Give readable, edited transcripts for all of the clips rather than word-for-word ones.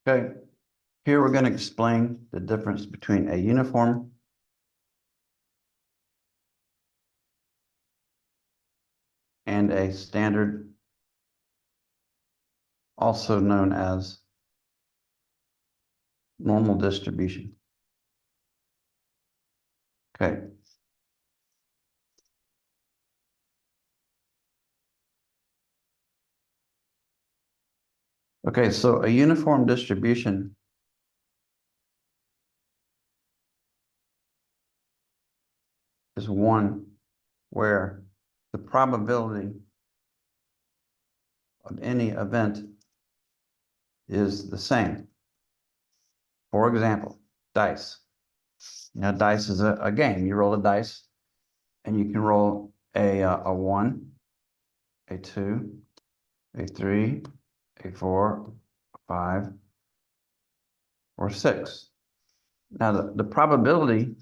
Okay, here we're going to explain the difference between a uniform and a standard, also known as normal distribution. Okay. Okay, so a uniform distribution is one where the probability of any event is the same. For example, dice. Now, dice is a game. You roll a dice, and you can roll a 1, a 2, a 3, a 4, a 5, or 6. Now, the probability,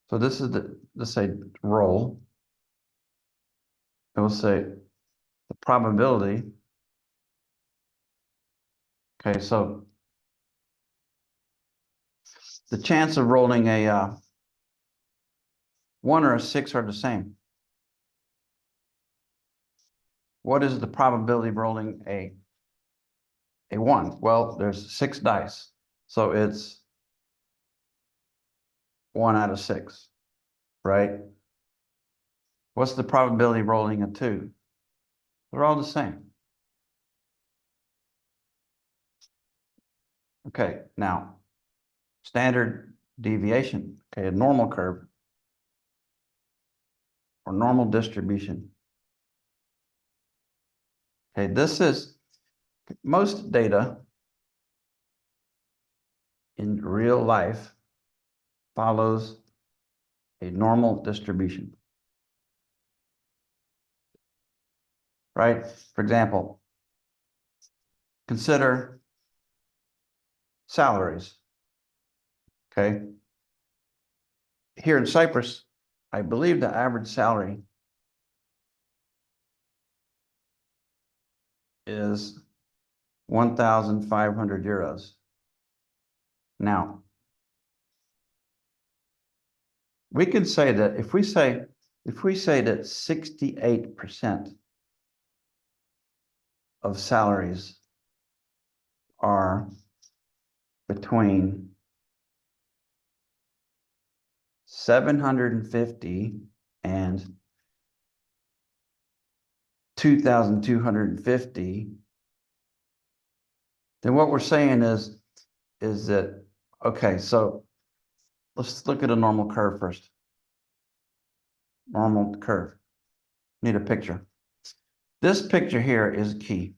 so this is let's say roll. It will say the probability. Okay, so the chance of rolling a 1 or a 6 are the same. What is the probability of rolling a 1? Well, there's 6 dice, so it's 1 out of 6, right? What's the probability of rolling a 2? They're all the same. Okay, now, standard deviation, okay, a normal curve or normal distribution. Okay, this is most data in real life follows a normal distribution, right? For example, consider salaries, okay? Here in Cyprus, I believe the average salary is 1,500 euros. Now, we could say that if we say that 68% of salaries are between 750 and 2,250, then what we're saying is that, okay, so let's look at a normal curve first. Normal curve. Need a picture. This picture here is key.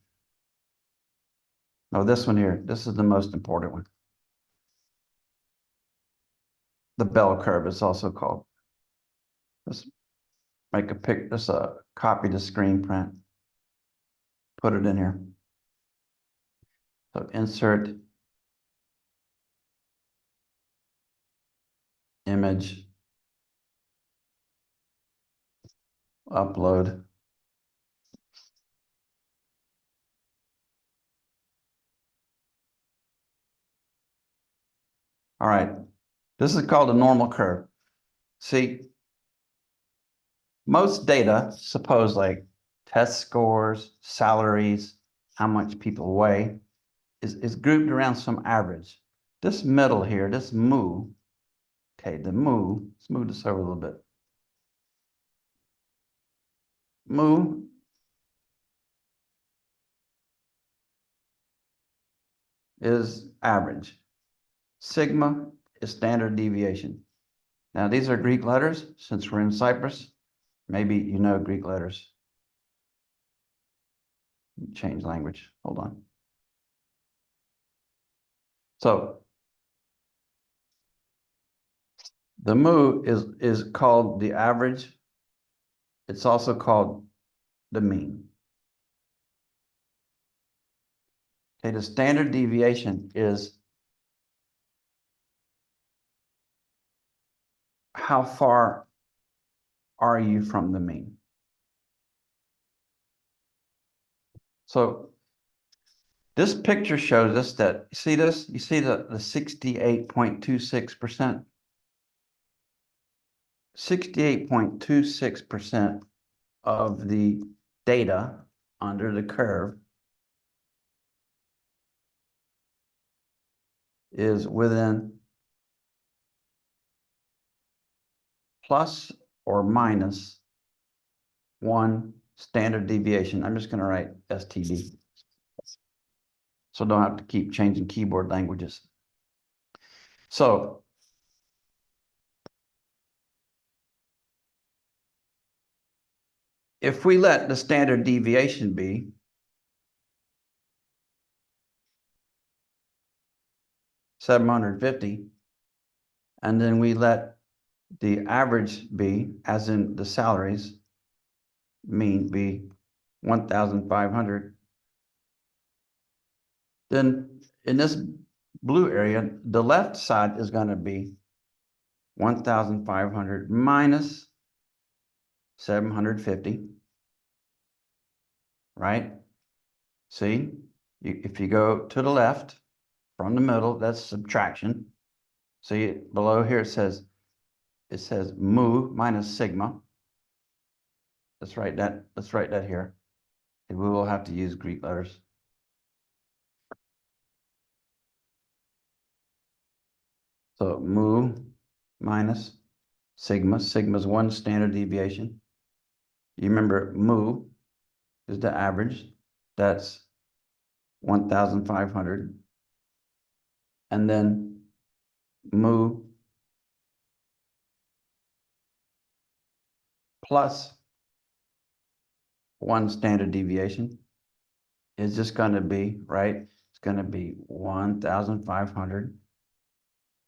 No, this one here. This is the most important one. The bell curve is also called. Let's make a pic. Let's copy the screen print. Put it in here. So insert image, upload. All right, this is called a normal curve. See, most data, suppose like test scores, salaries, how much people weigh, is grouped around some average. This middle here, this mu, okay, the mu, let's move this over a little bit. Mu is average. Sigma is standard deviation. Now, these are Greek letters. Since we're in Cyprus, maybe you know Greek letters. Change language. Hold on. So the mu is called the average. It's also called the mean. Okay, the standard deviation is how far are you from the mean? So This picture shows us that, you see this? You see the 68.26%? 68.26% of the data under the curve is within plus or minus 1 standard deviation. I'm just going to write STD, so don't have to keep changing keyboard languages. So if we let the standard deviation be 750, and then we let the average be, as in the salaries, mean be 1,500, then in this blue area, the left side is going to be 1,500 minus 750, right? See, if you go to the left from the middle, that's subtraction. See, below here it says mu minus sigma. Let's write that here. We will have to use Greek letters. So mu minus sigma. Sigma is 1 standard deviation. You remember mu is the average. That's 1,500. And then mu plus 1 standard deviation is just going to be, right? It's going to be 1,500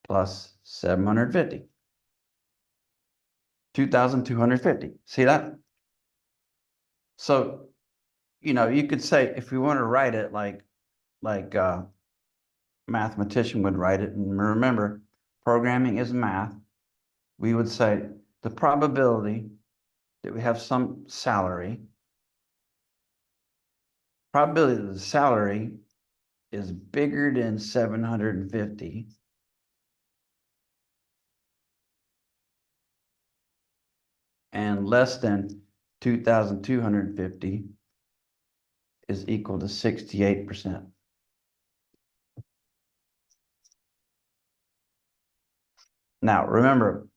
plus 750. 2,250. See that? So, you could say, if we want to write it like mathematician would write it, and remember, programming is math, we would say the probability that we have some salary, probability that the salary is bigger than 750 and less than 2,250 is equal to 68%. Now, remember,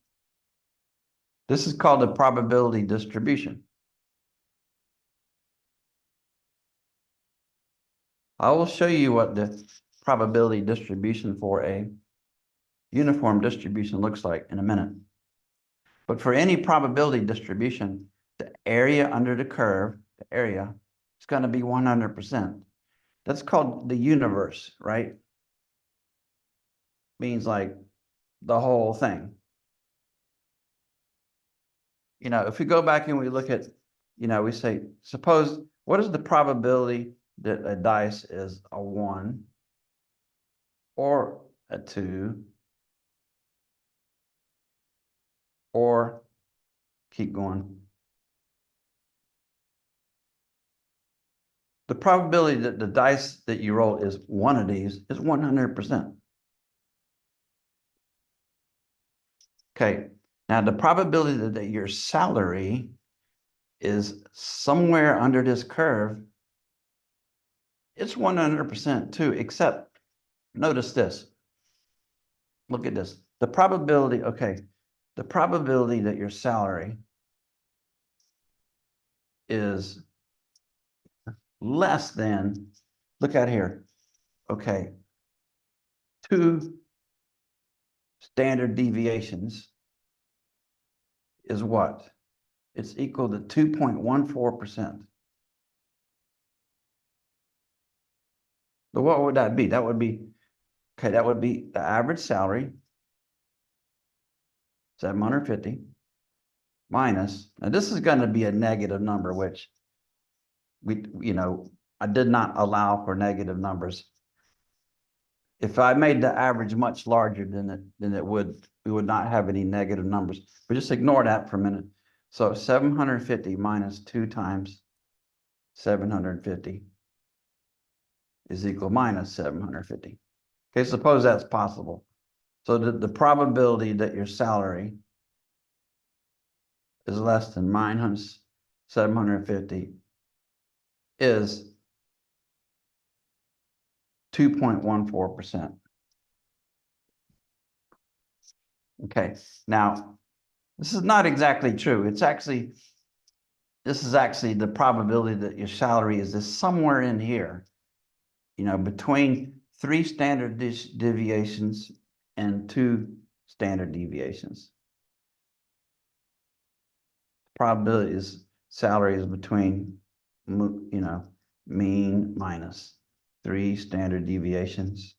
this is called a probability distribution. I will show you what the probability distribution for a uniform distribution looks like in a minute. But for any probability distribution, the area under the curve, the area, is going to be 100%. That's called the universe, right? Means like the whole thing. If we go back and we look at, we say, suppose, what is the probability that a dice is a 1 or a 2 or keep going? The probability that the dice that you roll is one of these is 100%. Okay, now the probability that your salary is somewhere under this curve, it's 100% too, except notice this. Look at this. The probability that your salary is less than, look at here, okay, 2 standard deviations is what? It's equal to 2.14%. So what would that be? That would be the average salary, 750, minus, now this is going to be a negative number, which I did not allow for negative numbers. If I made the average much larger we would not have any negative numbers. But just ignore that for a minute. So 750 minus 2 times 750 is equal minus 750. Okay, suppose that's possible. So the probability that your salary is less than minus 750 is 2.14%. Okay, now this is not exactly true. This is actually the probability that your salary is somewhere in here, between 3 standard deviations and 2 standard deviations. Probability is salary is between, mean minus 3 standard deviations.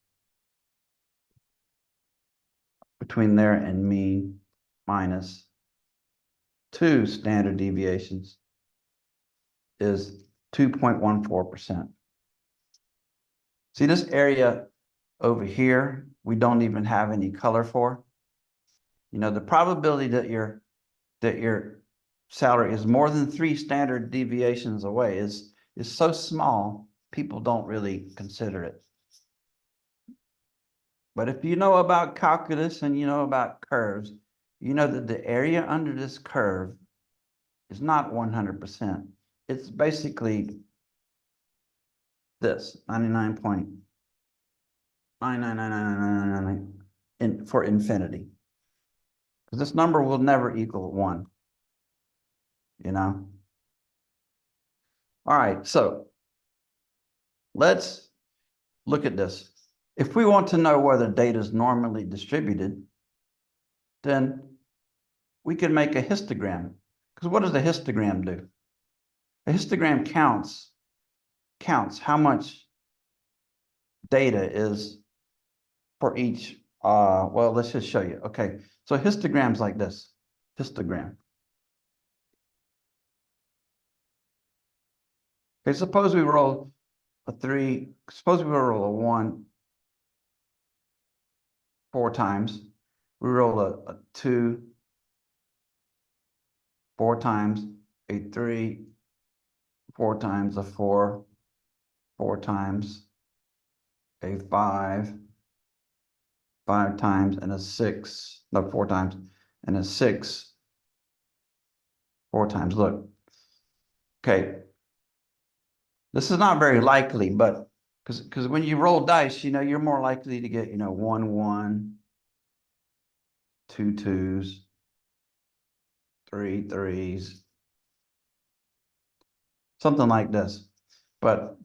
Between there and mean minus 2 standard deviations is 2.14%. See this area over here, we don't even have any color for. The probability that your salary is more than 3 standard deviations away is so small, people don't really consider it. But if you know about calculus and you know about curves, you know that the area under this curve is not 100%. It's basically this, 99.9999999 for infinity. Because this number will never equal 1. All right, so let's look at this. If we want to know whether data is normally distributed, then we can make a histogram. Because what does a histogram do? A histogram counts how much data is for each, well, let's just show you. Okay, so histograms like this, histogram. Okay, suppose we roll a 3, suppose we roll a 1 4 times. We roll a 2 4 times, a 3 4 times, a 4 4 times, a 5 5 times, and a 6, no, 4 times, and a 6 4 times. Look, okay, this is not very likely, but because when you roll dice, you're more likely to get, 1 1, 2 2s, 3 3s, something like this. But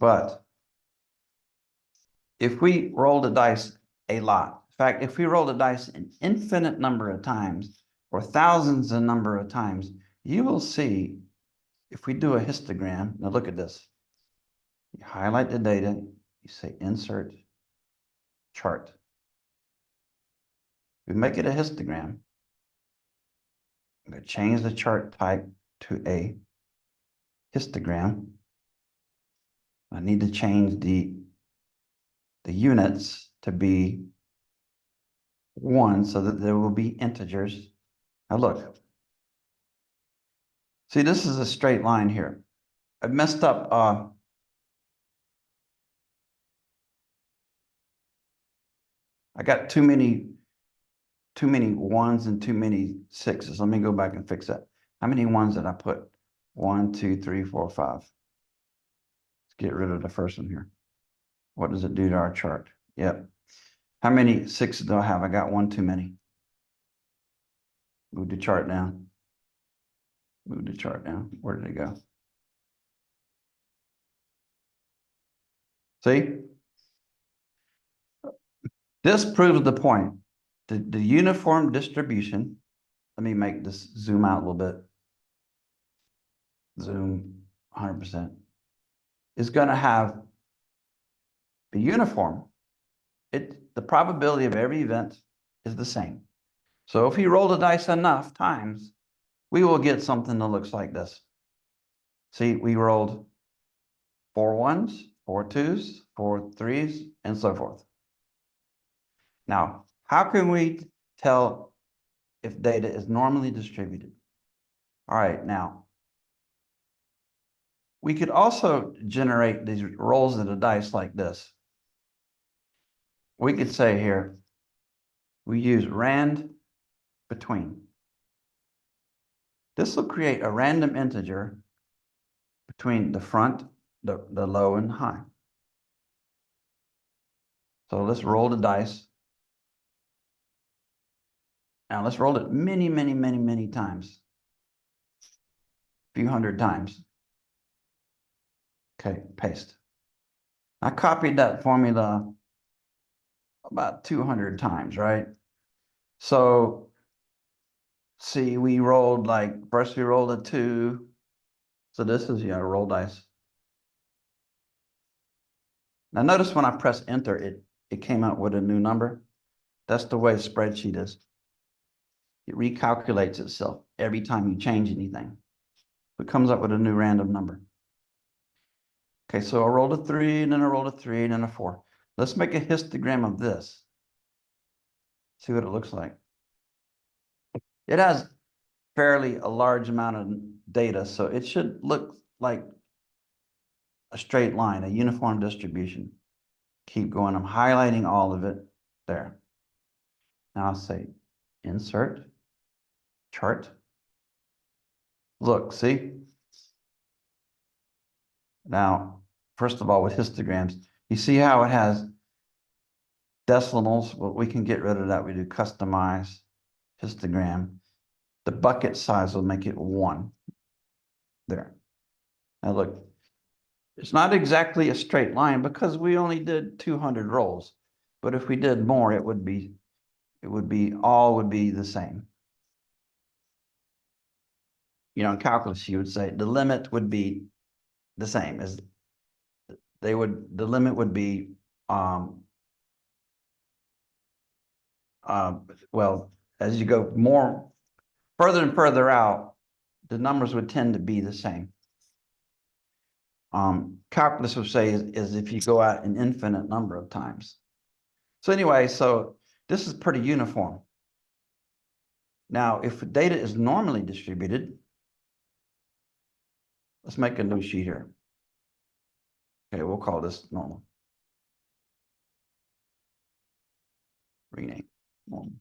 if we roll the dice a lot, in fact, if we roll the dice an infinite number of times or thousands of number of times, you will see if we do a histogram. Now look at this. You highlight the data, you say insert chart. We make it a histogram. I'm going to change the chart type to a histogram. I need to change the units to be 1 so that there will be integers. Now look. See, this is a straight line here. I messed up. I got too many 1s and too many 6s. Let me go back and fix that. How many 1s did I put? 1, 2, 3, 4, 5. Let's get rid of the first one here. What does it do to our chart? Yep. How many 6s do I have? I got 1 too many. Move the chart down. Move the chart down. Where did it go? See? This proves the point. The uniform distribution, let me make this zoom out a little bit. Zoom 100%. Is going to be uniform. The probability of every event is the same. So if you roll the dice enough times, we will get something that looks like this. See, we rolled 4 1s, 4 2s, 4 3s, and so forth. Now, how can we tell if data is normally distributed? All right, now, we could also generate these rolls of the dice like this. we could say here, we use rand between. This will create a random integer between the front, the low, and high. So let's roll the dice. Now let's roll it many, many, many, many times. A few hundred times. Okay, paste. I copied that formula about 200 times, right? So see, we rolled first we rolled a 2. So this is, roll dice. Now notice when I press enter, it came out with a new number. That's the way spreadsheet is. It recalculates itself every time you change anything. It comes up with a new random number. Okay, so I rolled a 3, and then I rolled a 3, and then a 4. Let's make a histogram of this. See what it looks like. It has fairly a large amount of data, so it should look like a straight line, a uniform distribution. Keep going. I'm highlighting all of it there. Now I'll say insert chart. Look, see? Now, first of all, with histograms, you see how it has decimals? Well, we can get rid of that. We do customize histogram. The bucket size will make it 1. There. Now look, it's not exactly a straight line because we only did 200 rolls. But if we did more, all would be the same. In calculus, you would say the limit would be the same as the limit would be, well, as you go further and further out, the numbers would tend to be the same. Calculus would say is if you go out an infinite number of times. So anyway, so this is pretty uniform. Now, if data is normally distributed, let's make a new sheet here. Okay, we'll call this normal. Rename. Normal.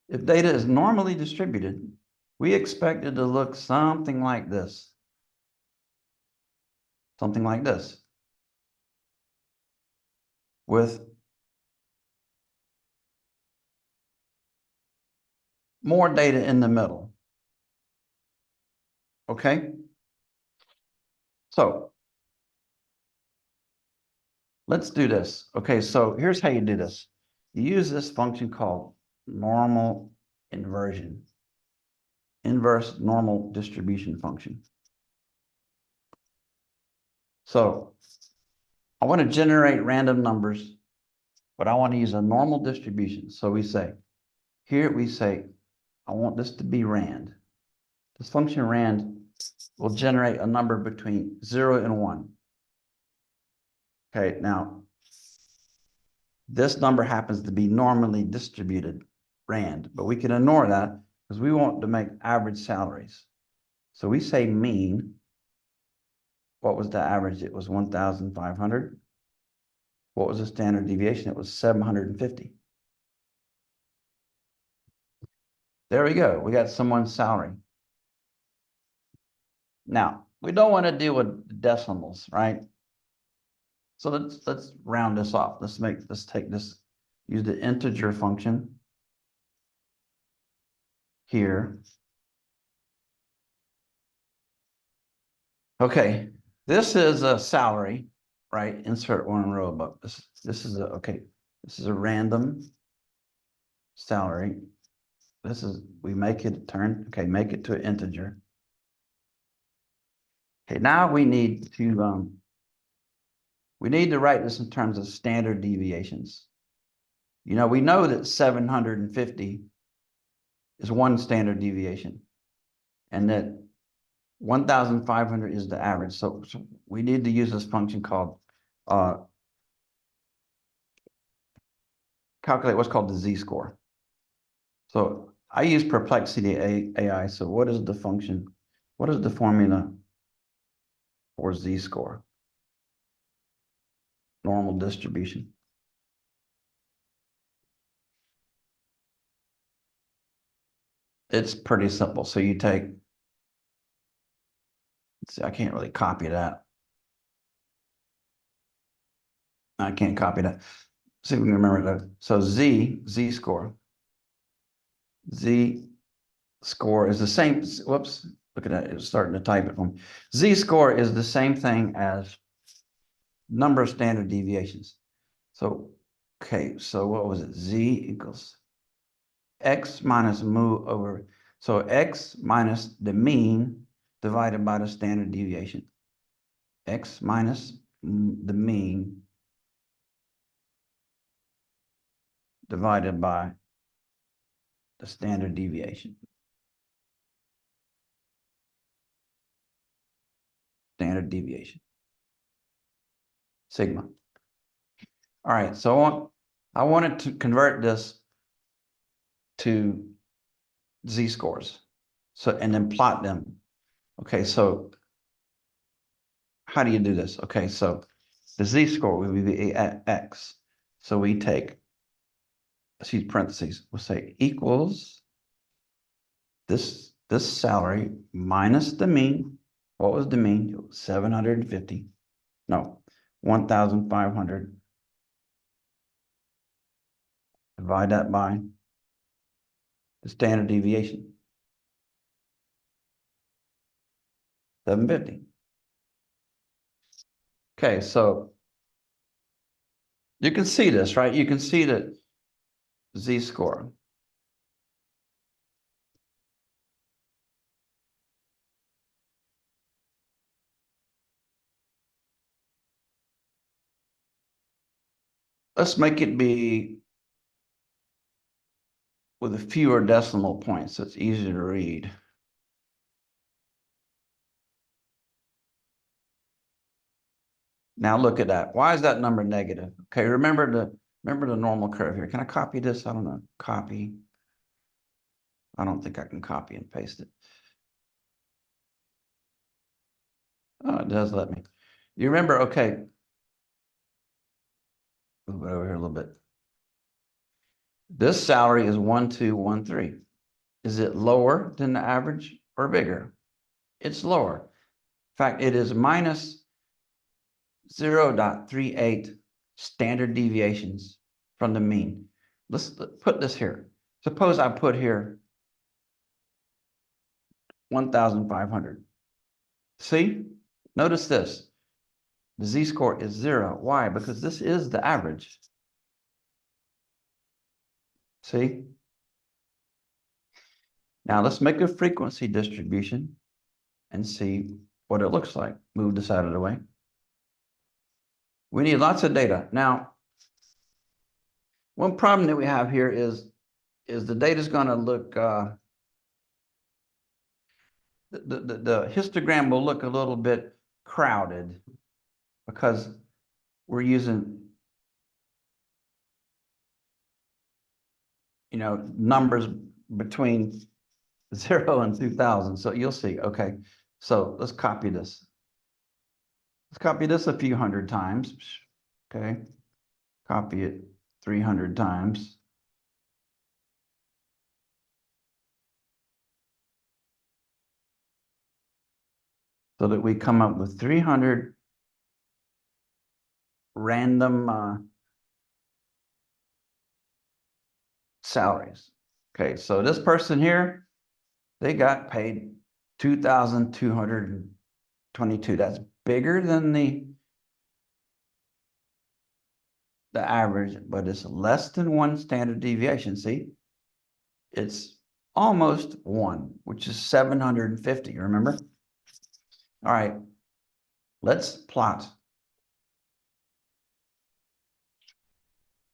If data is normally distributed, we expect it to look something like this. Something like this. With more data in the middle. Okay? So let's do this. Okay, so here's how you do this. You use this function called normal inversion. Inverse normal distribution function. So I want to generate random numbers, but I want to use a normal distribution. So we say, I want this to be rand. This function rand will generate a number between 0 and 1. Okay, now this number happens to be normally distributed rand, but we can ignore that because we want to make average salaries. So we say mean. What was the average? It was 1,500. What was the standard deviation? It was 750. There we go. We got someone's salary. Now, we don't want to deal with decimals, right? So let's round this off. Let's take this, use the integer function here. Okay, this is a salary, right? Insert 1 row above. This is a random salary. We make it make it to an integer. Okay, now we need to write this in terms of standard deviations. We know that 750 is one standard deviation, and that 1,500 is the average. So we need to use this function called calculate what's called the z-score. So I use Perplexity AI. So what is the function? What is the formula for z-score? Normal distribution. It's pretty simple. So you take, see, I can't really copy that. I can't copy that. See if we can remember that. So Z score is the same. Whoops, look at that. It's starting to type it for me. Z score is the same thing as number of standard deviations. So, okay, so what was it? Z equals X minus mu over, so X minus the mean divided by the standard deviation. X minus the mean divided by the standard deviation. Standard deviation. Sigma. All right, so I wanted to convert this to z-scores. So, and then plot them. Okay, so how do you do this? Okay, so the z-score would be x. So we take, let's use parentheses, we'll say equals this salary minus the mean. What was the mean? 750. No, 1,500. Divide that by the standard deviation. 750. Okay, so you can see this, right? You can see that z-score. Let's make it be with a fewer decimal points so it's easier to read. Now look at that. Why is that number negative? Okay, remember the normal curve here. Can I copy this? I don't know. Copy. I don't think I can copy and paste it. Oh, it does let me. You remember, okay. Move it over here a little bit. This salary is 1,213. Is it lower than the average or bigger? It's lower. In fact, it is minus 0.38 standard deviations from the mean. Let's put this here. Suppose I put here 1,500. See? Notice this. The z-score is 0. Why? Because this is the average. See? Now let's make a frequency distribution and see what it looks like. Move this out of the way. We need lots of data. Now, one problem that we have here is the data is going to look, the histogram will look a little bit crowded because we're using, numbers between 0 and 2,000. So you'll see. Okay, so let's copy this. Let's copy this a few hundred times. Okay, copy it 300 times. So that we come up with 300 random salaries. Okay, so this person here, they got paid 2,222. That's bigger than the average, but it's less than 1 standard deviation. See, it's almost 1, which is 750. Remember? All right, let's plot.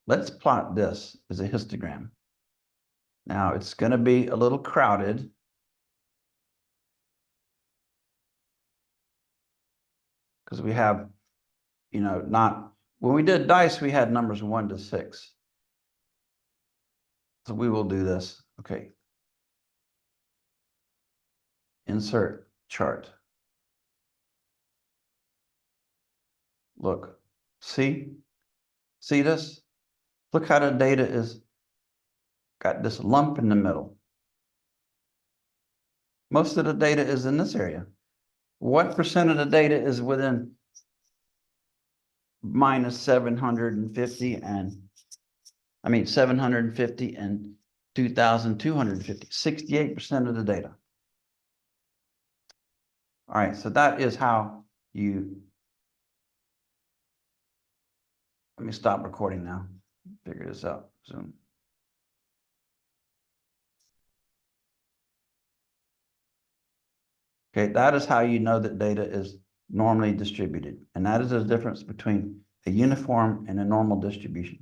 Let's plot this as a histogram. Now it's going to be a little crowded. Because we have, not, when we did dice, we had numbers 1 to 6. So we will do this. Okay. Insert chart. Look, see this? Look how the data is got this lump in the middle. Most of the data is in this area. What percent of the data is within minus 750 and, 750 and 2,250, 68% of the data. All right, so that is how you, let me stop recording now, figure this out, Zoom. Okay, that is how you know that data is normally distributed. And that is the difference between a uniform and a normal distribution.